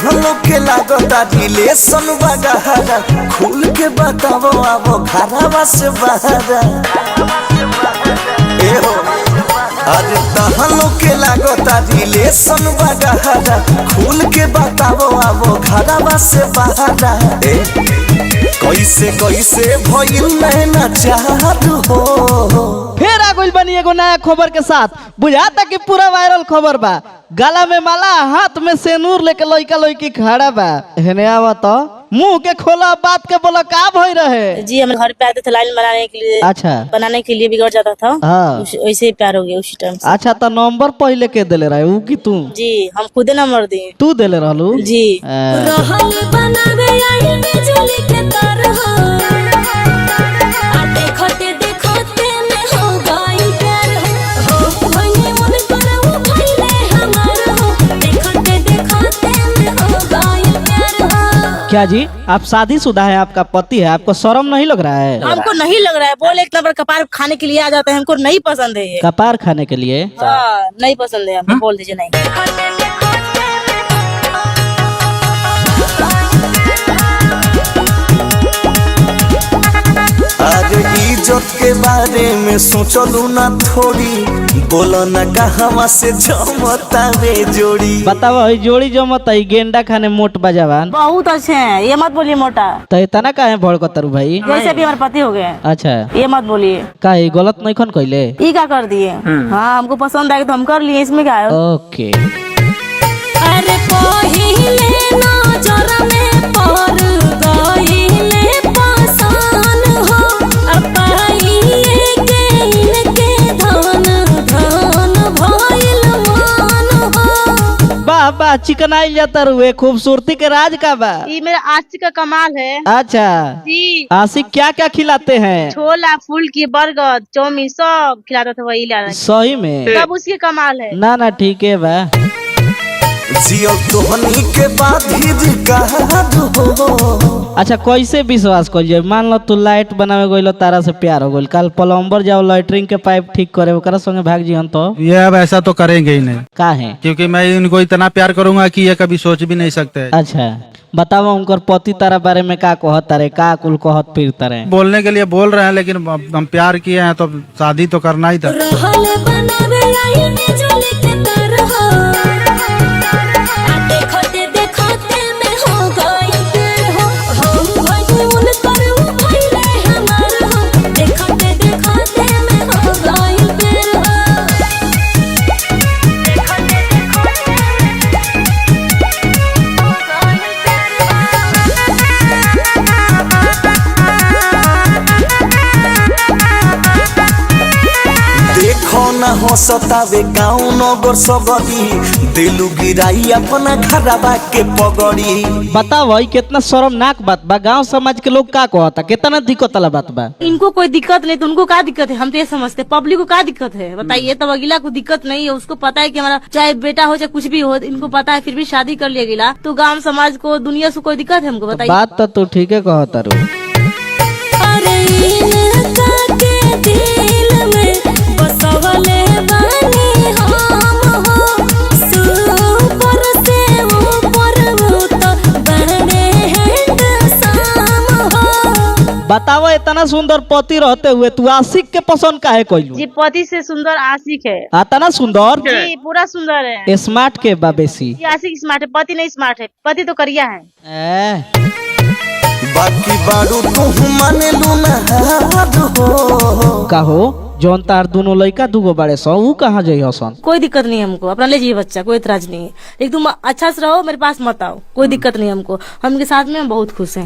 तहलो के लागता रिलेशन बगहरा खुल के बताओ अब घरवा से बहरा ए हो अरे तहलो के लागता रिलेशन बगहरा खुल के बताओ अब घरवा से बहरा कैसे कैसे भइल नैना चाहत हो। फिर आ गइल बनी एगो नया खबर के साथ, बुझाता कि पूरा वायरल खबर बा। गला में माला, हाथ में सेनूर लेके लइका लइकी खड़ा बा। हेने आवा तो मुंह के खोला, बात के बोला, का भई रहे? जी हम घर पे आते थे लाइन बनाने के लिए। अच्छा, बनाने के लिए बिगड़ जाता था। हाँ। वैसे ही प्यार हो गया उसी टाइम से। अच्छा, तो नंबर पहले के देले रहे ऊ की तू? जी हम खुद नंबर दिए। तू देले रहलू? जी क्या जी, आप शादीशुदा है? आपका पति है? आपको शर्म नहीं लग रहा है? हमको नहीं लग रहा है। बोले एक नंबर कपार खाने के लिए आ जाते हैं, हमको नहीं पसंद है ये। कपार खाने के लिए? हाँ, नहीं पसंद है हमको। बोल दीजिए नहीं। अरे इज्जत के बारे में सोचलू ना थोड़ी, बोलो ना कहवा से जमता वे जोड़ी। बताओ जोड़ी जमत है गेंडा खाने मोट बजावान बहुत अच्छे हैं, ये मत बोलिए मोटा। तो इतना काहे भड़कतरू भाई? जैसे भी हमारे पति हो गए। अच्छा, ये मत बोलिए। काहे गलत नहीं खन कइले? ये क्या कर दिए? हाँ, हमको पसंद आएगा तो हम कर लिए, इसमें क्या है? ओके। अरे पहिले नजर में पड़ गइले पसंद हो, अपाइए के इनके धन धन भइल मन हो। वाह वाह, चिकन आइल जाता रुए। खूबसूरती के राज का बा? ये मेरा आशिक का कमाल है। अच्छा जी, आशिक क्या क्या खिलाते हैं? छोला, फूल की, बर्गर, चाउमीन सब खिलाता था वही ला। सही में? सब उसके कमाल है। ना ना ठीक है बा। जियो तोहनी के बाद ही रिकार्ड हो। अच्छा, कैसे विश्वास कर जाए? मान लो तू लाइट बनावे गइलो, तारा से प्यार हो गइल, कल प्लम्बर जाओ लैट्रिन के पाइप ठीक करे, ओकरा संगे भाग जीवन तो? ये अब ऐसा तो करेंगे ही नहीं। का है? क्योंकि मैं इनको इतना प्यार करूंगा कि ये कभी सोच भी नहीं सकते। अच्छा बताओ, उनकर पति तारा बारे में का कहत रे? का कुल कहत फिरता रे? बोलने के लिए बोल रहे हैं, लेकिन हम प्यार किए हैं तो शादी तो करना ही था। ना हो सतावे गाँव नगर सबरी, दिलू गिराई अपना घरवा के पगड़ी। बताओ भाई, कितना शर्मनाक बात बा। गांव समाज के लोग का कहता, कितना दिक्कत वाला बात बा। इनको कोई दिक्कत नहीं तो उनको क्या दिक्कत है? हम तो ये समझते, पब्लिक को क्या दिक्कत है बताइए? तब अगला को दिक्कत नहीं है, उसको पता है कि हमारा चाहे बेटा हो चाहे कुछ भी हो, इनको पता है, फिर भी शादी कर लिया गिला। तो गाँव समाज को, दुनिया से कोई दिक्कत है हमको बताइए? बात तो तू ठीक है कहता रू। बताओ, इतना सुंदर पति रहते हुए तू आशिक के पसंद काहे कइलू? जी पति से सुंदर आशिक है। इतना सुंदर? जी पूरा सुंदर है। स्मार्ट के बा बेसी? आशिक स्मार्ट है, पति नहीं स्मार्ट है। पति तो करिया है। बाकी बारू तू माने लू ना हो। कहो जौन तार दोनों लड़का दूगो बड़े सो, ऊ कहाँ जाई हसन? कोई दिक्कत नहीं हमको, अपना ले जाइए बच्चा, कोई इतराज नहीं है। लेकिन तुम अच्छा से रहो, मेरे पास मत आओ, कोई दिक्कत नहीं हमको। हम के साथ में हम बहुत खुश हैं।